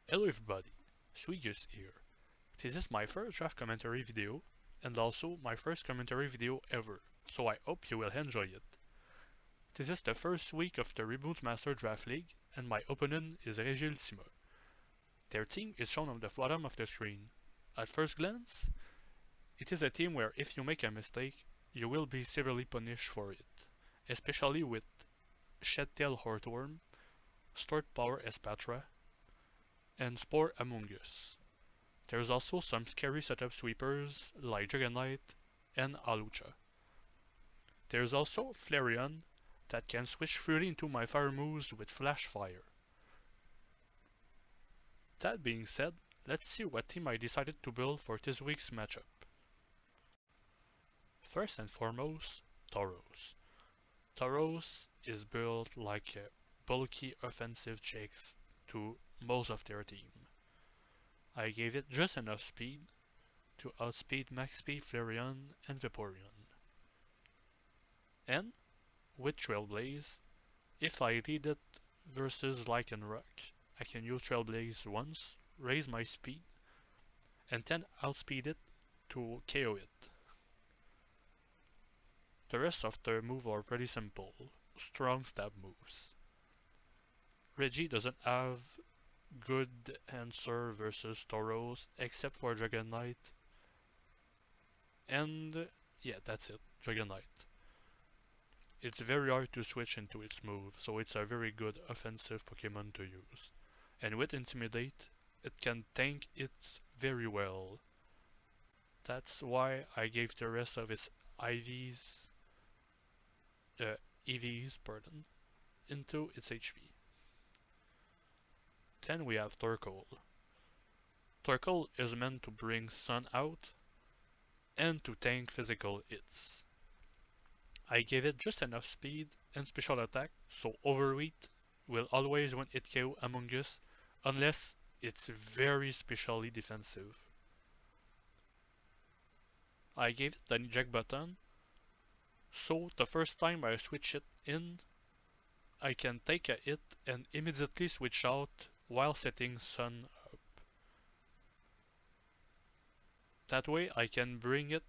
Hello everybody, Swedish here. This is my first draft commentary video, and also my first commentary video ever, so I hope you will enjoy it. This is the first week of the Reboot Master Draft League, and my opponent is Regiultima. Their team is shown on the bottom of the screen. At first glance, it is a team where if you make a mistake, you will be severely punished for it, especially with Shedtail Hortworm, Stored Power Espatra, and Spore Among Us. There's also some scary setup sweepers like Dragonite and Alucha. There's also Flareon that can switch freely into my fire moves with Flash Fire. That being said, let's see what team I decided to build for this week's matchup. First and foremost, Tauros. Tauros is built like a bulky offensive checks to most of their team. I gave it just enough speed to outspeed max speed Flareon and Vaporeon. And with Trailblaze, if I lead it versus Lycanroc, I can use Trailblaze once, raise my speed, and then outspeed it to KO it. The rest of the moves are pretty simple, strong stab moves. Reggie doesn't have good answer versus Tauros except for Dragonite, and yeah, that's it, Dragonite. It's very hard to switch into its move, so it's a very good offensive Pokemon to use. And with Intimidate, it can tank it very well. That's why I gave the rest of its IVs, EVs, pardon, into its HP. Then we have Torkoal. Torkoal is meant to bring Sun out and to tank physical hits. I gave it just enough speed and special attack, so Overweight will always win it KO Among Us unless it's very specially defensive. I gave it an eject button, so the first time I switch it in, I can take a hit and immediately switch out while setting Sun up. That way I can bring it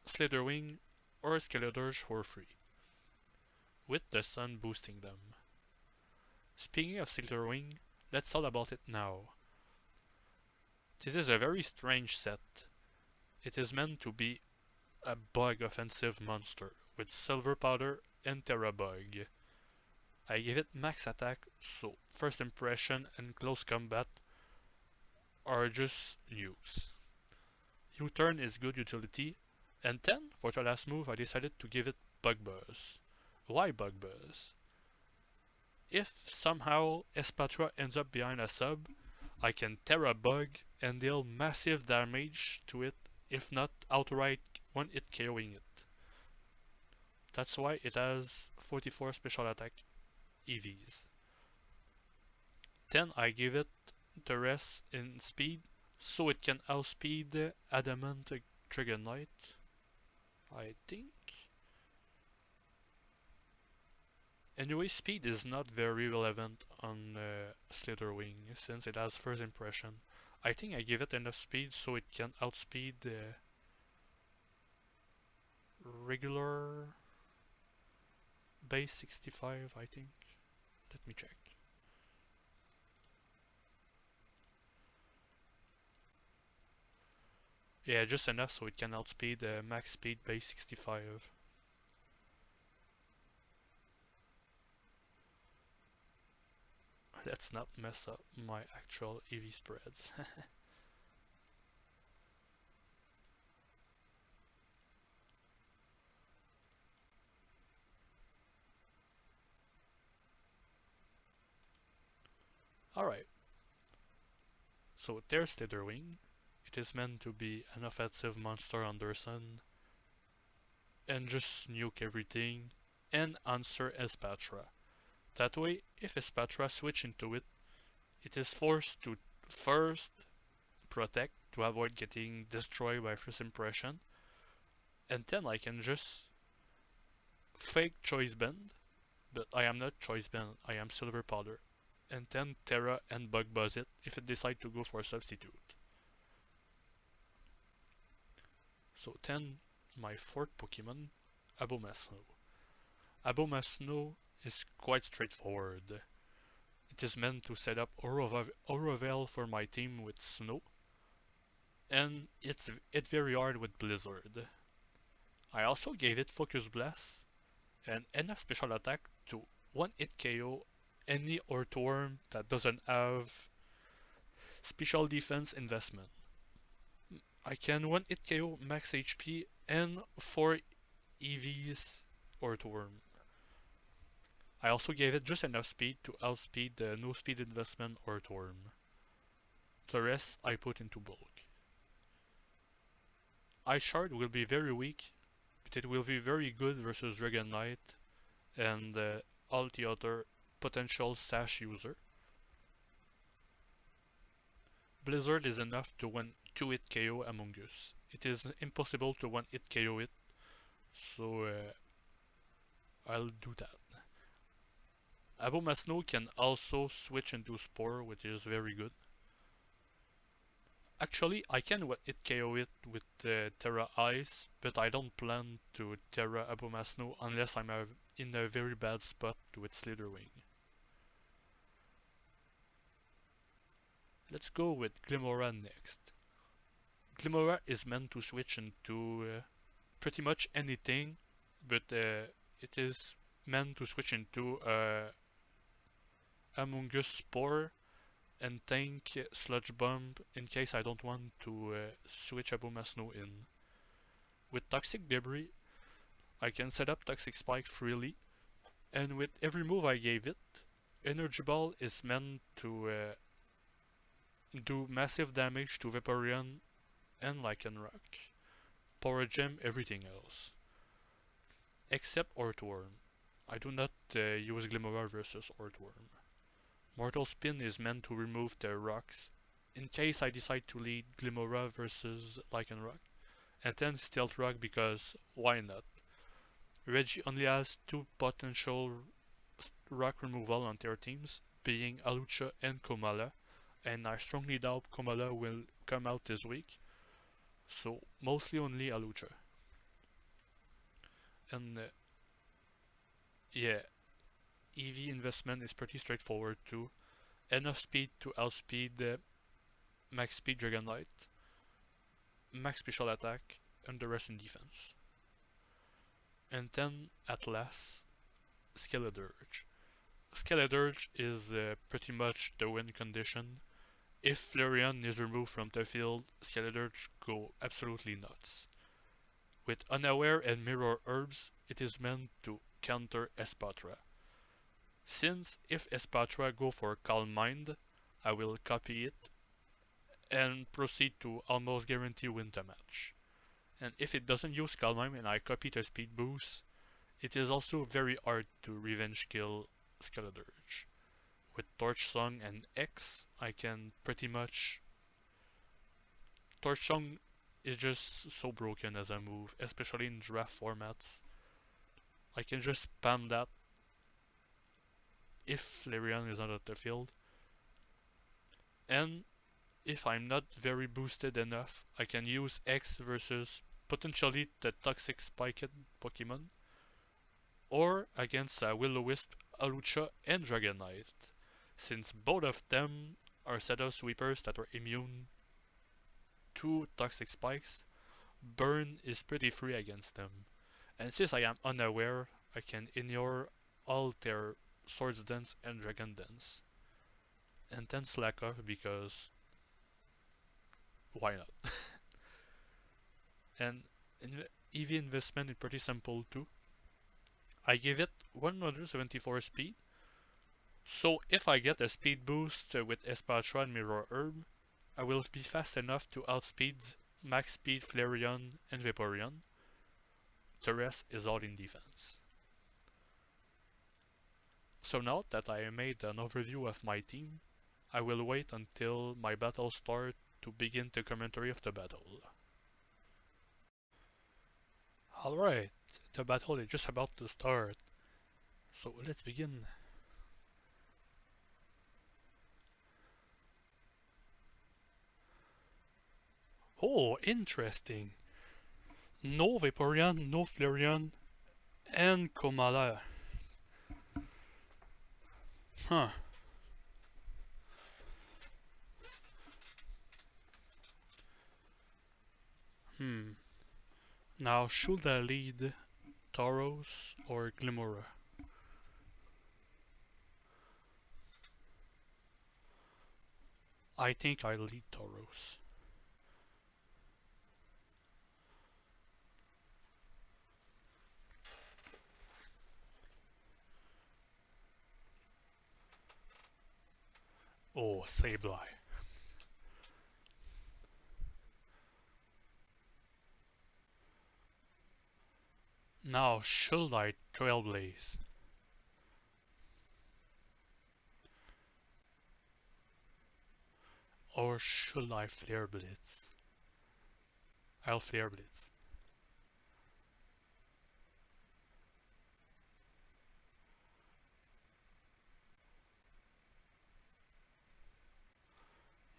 Slitherwing or Skeletor's for free, with the Sun boosting them. Speaking of Slitherwing, let's talk about it now. This is a very strange set. It is meant to be a bug offensive monster with Silver Powder and Terra Bug. I give it max attack, so first impression and close combat are just nukes. U-turn is good utility, and then for the last move I decided to give it Bug Buzz. Why Bug Buzz? If somehow Espatra ends up behind a sub, I can Terra Bug and deal massive damage to it, if not outright when it KOing it. That's why it has 44 special attack EVs. Then I give it the rest in speed, so it can outspeed Adamant Dragonite, I think. Anyway, speed is not very relevant on Slitherwing since it has first impression. I think I give it enough speed so it can outspeed regular base 65, I think. Let me check. Yeah, just enough so it can outspeed max speed base 65. Let's not mess up my actual EV spreads. Alright, so there's Slitherwing. It is meant to be an offensive monster under Sun and just nuke everything and answer Espatra. That way, if Espatra switch into it, it is forced to first protect to avoid getting destroyed by first impression, and then I can just fake choice bend, but I am not choice bend, I am silver powder, and then Terra and Bug Buzz it if it decides to go for a substitute. So then my fourth Pokemon, Abomasnow. Abomasnow is quite straightforward. It is meant to set up Auravel for my team with Snow, and it's very hard with Blizzard. I also gave it Focus Blast and enough special attack to one hit KO any Earthworm that doesn't have special defense investment. I can one hit KO max HP and 4 EVs Earthworm. I also gave it just enough speed to outspeed the no speed investment Earthworm. The rest I put into bulk. Ice Shard will be very weak, but it will be very good versus Dragon Knight and all the other potential Sash user. Blizzard is enough to one 2-hit KO Among Us. It is impossible to 1-hit KO it, so I'll do that. Abomasnow can also switch into Spore, which is very good. Actually, I can 1-hit KO it with Terra Ice, but I don't plan to Terra Abomasnow unless I'm in a very bad spot with Slitherwing. Let's go with Glimmora next. Glimmora is meant to switch into pretty much anything, but it is meant to switch into Amoonguss Spore and tank Sludge Bomb in case I don't want to switch Abomasnow in. With Toxic Debris, I can set up Toxic Spike freely, and with every move I gave it, Energy Ball is meant to do massive damage to Vaporeon and Lycanroc. Power Gem everything else. Except Earthworm. I do not use Glimmora versus Earthworm. Mortal Spin is meant to remove the rocks in case I decide to lead Glimmora versus Lycanroc, and then Stealth Rock because why not? Reggie only has two potential rock removal on their teams, being Alucha and Komala, and I strongly doubt Komala will come out this week, so mostly only Alucha. And yeah, EV investment is pretty straightforward too. Enough speed to outspeed the max speed Dragonite, max special attack, and the rest in defense. And then at last, Skeledirge. Skeledirge is pretty much the win condition. If Flareon is removed from the field, Skeledirge go absolutely nuts. With Unaware and Mirror Herbs, it is meant to counter Espatra. Since if Espatra go for Calm Mind, I will copy it and proceed to almost guarantee win the match. And if it doesn't use Calm Mind and I copy the speed boost, it is also very hard to revenge kill Skeledirge. With Torch Song and X, I can pretty much... Torch Song is just so broken as a move, especially in draft formats. I can just spam that if Flareon is not at the field. And if I'm not very boosted enough, I can use X versus potentially the Toxic Spiked Pokemon, or against Will-O-Wisp, Alucha, and Dragonite, since both of them are Shadow Sweepers that are immune to Toxic Spikes. Burn is pretty free against them, and since I am unaware, I can ignore all their Swords Dance and Dragon Dance, and then slack off because why not? And EV investment is pretty simple too. I give it 174 speed, so if I get a speed boost with Espatra and Mirror Herb, I will be fast enough to outspeed max speed Flareon and Vaporeon. The rest is all in defense. So now that I made an overview of my team, I will wait until my battle start to begin the commentary of the battle. Alright, the battle is just about to start, so let's begin. Oh, interesting. No Vaporeon, no Flareon, and Komala. Huh. Hmm. Now, should I lead Tauros or Glimora? I think I'll lead Tauros. Oh, Sableye. Now, should I Trailblaze? Or should I Flare Blitz? I'll Flare Blitz.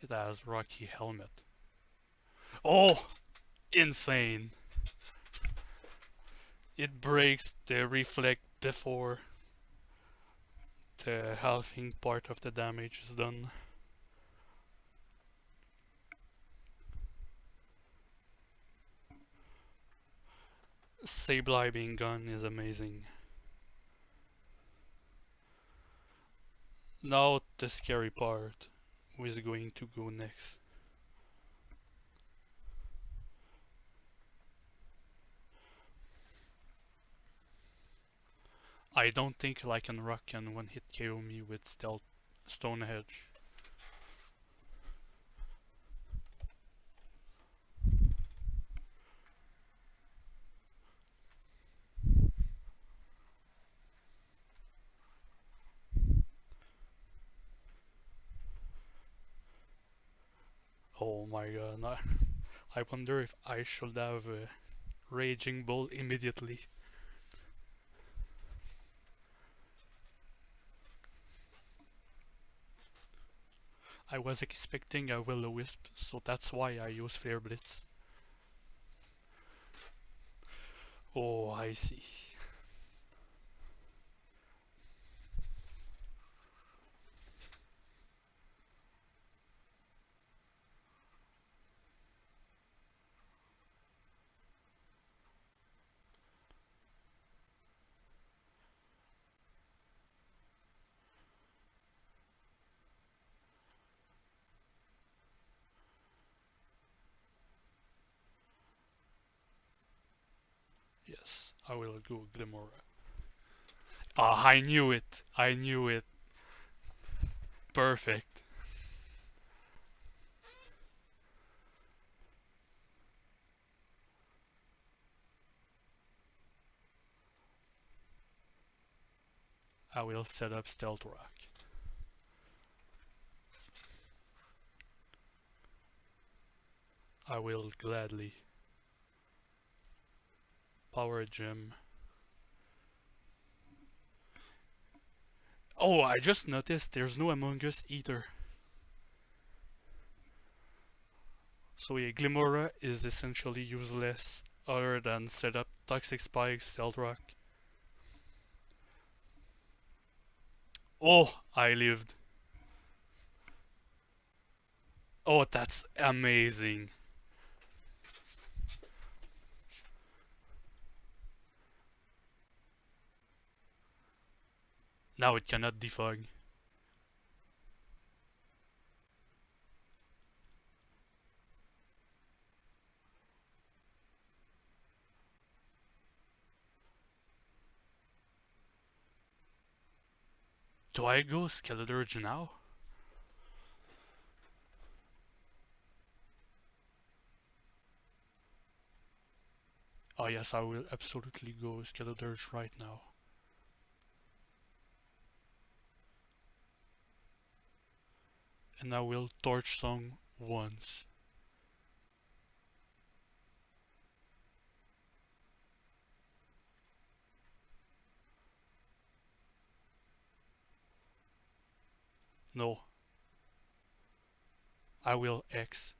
It has Rocky Helmet. Oh! Insane! It breaks the reflect before the halving part of the damage is done. Sableye being gone is amazing. Now the scary part. Who is going to go next? I don't think Lycanroc can one hit KO me with Stealth Stone Edge. Oh my god, I wonder if I should have a Raging Bull immediately. I was expecting a Will-O-Wisp, so that's why I use Flare Blitz. Oh, I see. Yes, I will go Glimora. Ah, I knew it! I knew it! Perfect. I will set up Stealth Rock. I will gladly. Power Gem. Oh, I just noticed there's no Among Us either. So yeah, Glimora is essentially useless other than set up Toxic Spike, Stealth Rock. Oh, I lived. Oh, that's amazing. Now it cannot defog. Do I go Skeleturge now? Oh yes, I will absolutely go Skeleturge right now. And I will Torch Song once. No, I will X.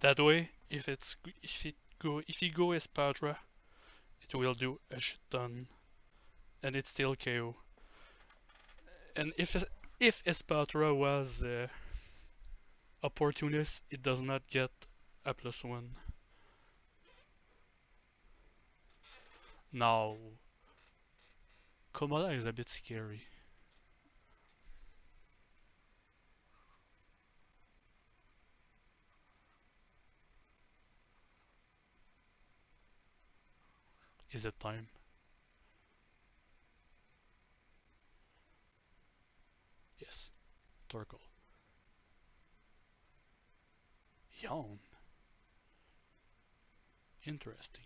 That way, if you go Espadra, it will do a shit ton, and it's still KO. And if Espadra was opportunist, it does not get a +1. Now, Komoda is a bit scary. Is it time? Yes. Torkoal. Yawn. Interesting.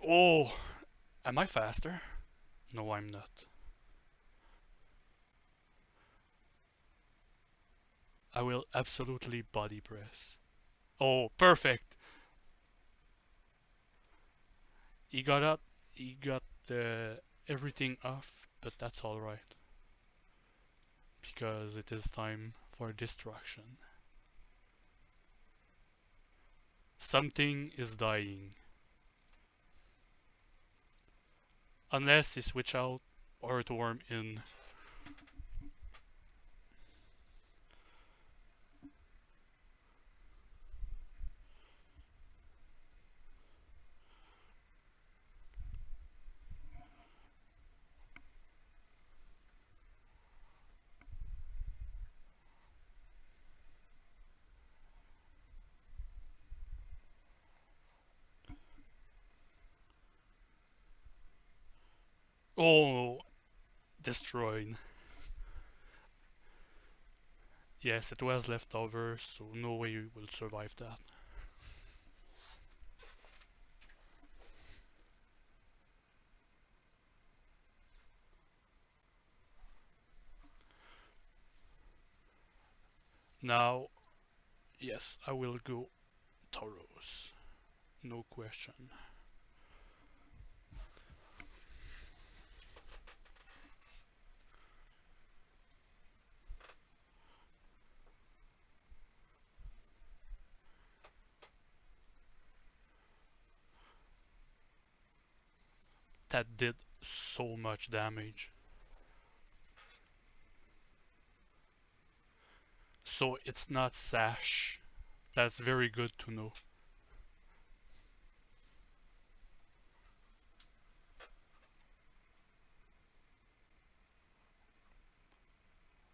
Oh, am I faster? No, I'm not. I will absolutely body press. Oh, perfect. He got up. He got everything off, but that's all right because it is time for destruction. Something is dying. Unless he switch out Earthworm in. Oh, destroyed. Yes, it was leftover, so no way we will survive that. Now, yes, I will go Tauros. No question. That did so much damage. So it's not Sash. That's very good to know.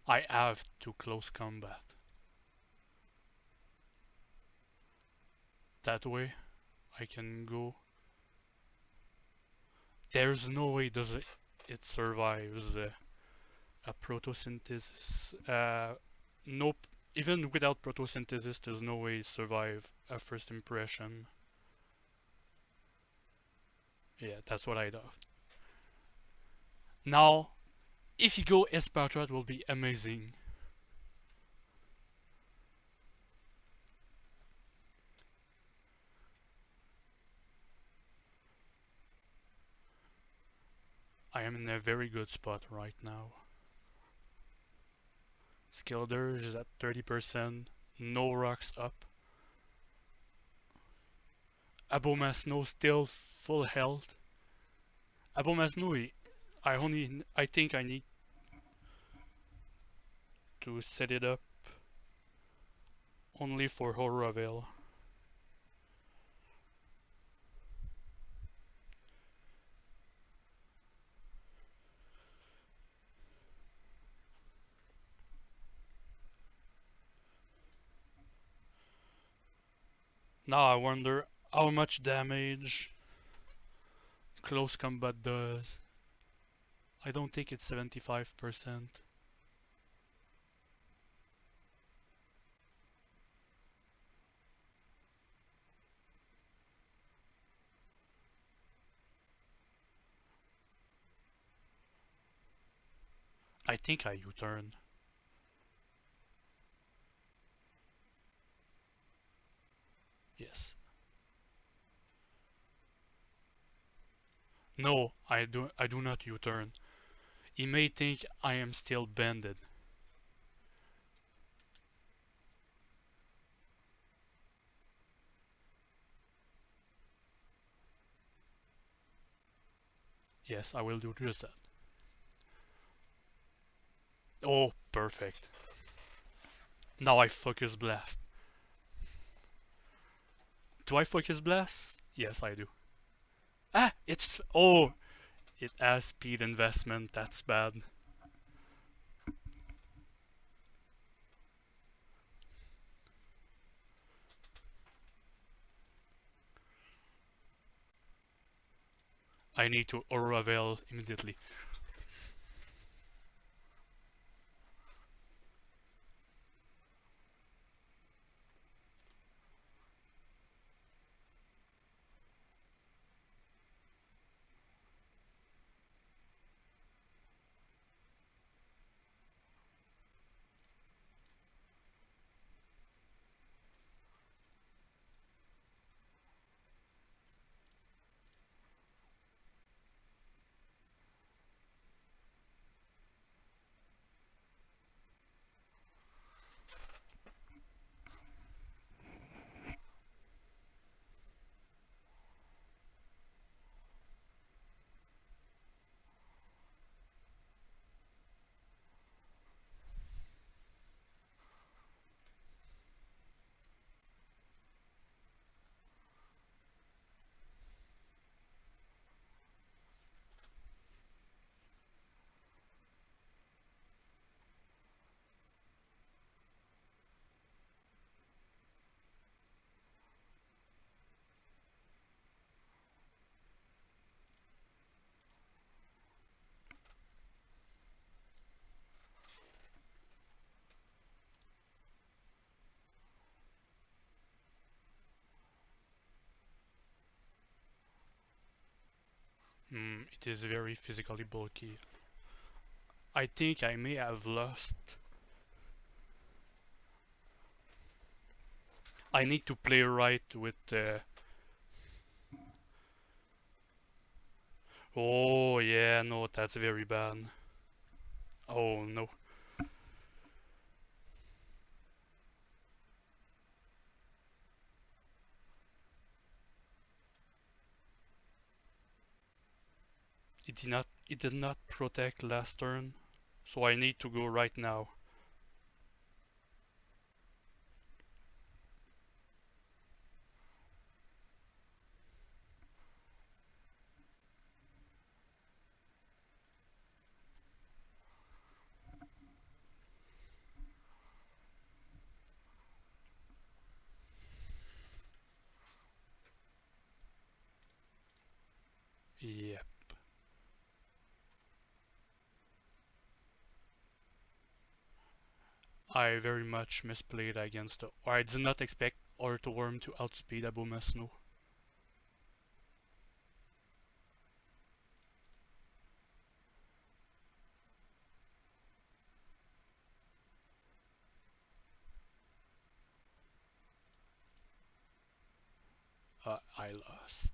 I have to close combat. That way I can go. There's no way does it survives a photosynthesis. Nope. Even without photosynthesis, there's no way it survive a first impression. Yeah, that's what I thought. Now, if you go Esparta, it will be amazing. I am in a very good spot right now. Skilder is at 30%. No rocks up. Abomasno still full health. Abomasno, I think I need to set it up only for Horavel. Now I wonder how much damage close combat does. I don't think it's 75%. I think I U-turn. Yes. No, I do not U-turn. He may think I am still banded. Yes, I will do just that. Oh, perfect. Now I focus blast. Do I focus blast? Yes, I do. Ah, it's... Oh, it has speed investment. That's bad. I need to Aura Veil immediately. It is very physically bulky. I think I may have lost. I need to play right with the... Oh, yeah, no, that's very bad. Oh, no. It did not protect last turn, so I need to go right now. Yeah, I very much misplayed against the... Or I did not expect Orthworm to outspeed Abomasnow. I lost.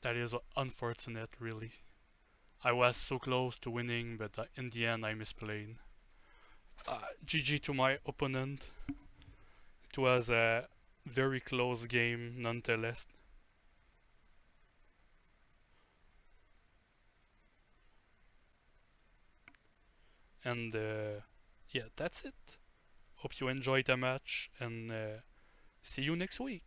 That is unfortunate, really. I was so close to winning, but in the end I misplayed. GG to my opponent. It was a very close game, nonetheless. And yeah, that's it. Hope you enjoyed the match, and see you next week.